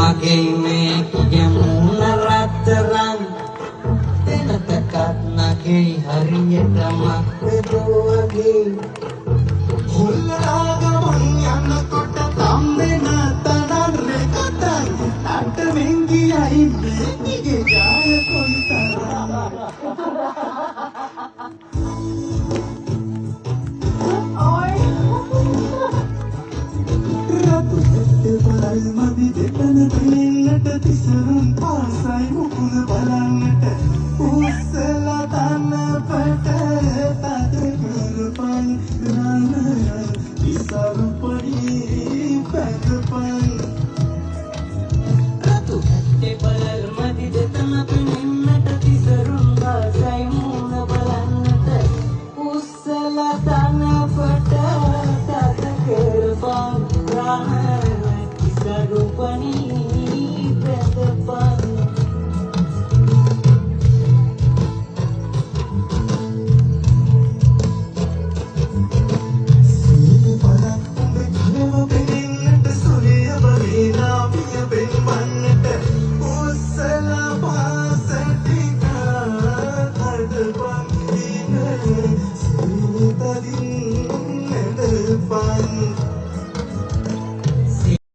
මගේ මේ යමුණ රත්තරන් දෙනතකත් නගේ හරියට මක්කදෝගේ හොල්ලාගමන් යනකොට තම්බෙන තනන් රෙකටයි අට වෙංගියයි මේගේ ජාය කොන්තරා මදි දෙතන දෙන්නට තිසරුම් පාසයි මුකුණ බලන්නට උස්සලා තනපට තද කරපන් රාම තිසරු පොඩි පැකපන් රතු හැට්ටේ බල මදි දෙතන දෙන්නට තිසරුම් පාසයි මුකුණ බලන්නට උස්සලා තනපට තද කරපන් Rama Rupani Pedapan Sini parak umbe kalewa peningata Suriya balina piya benmannata Ussala pasatika Thadapan dina Sini tadin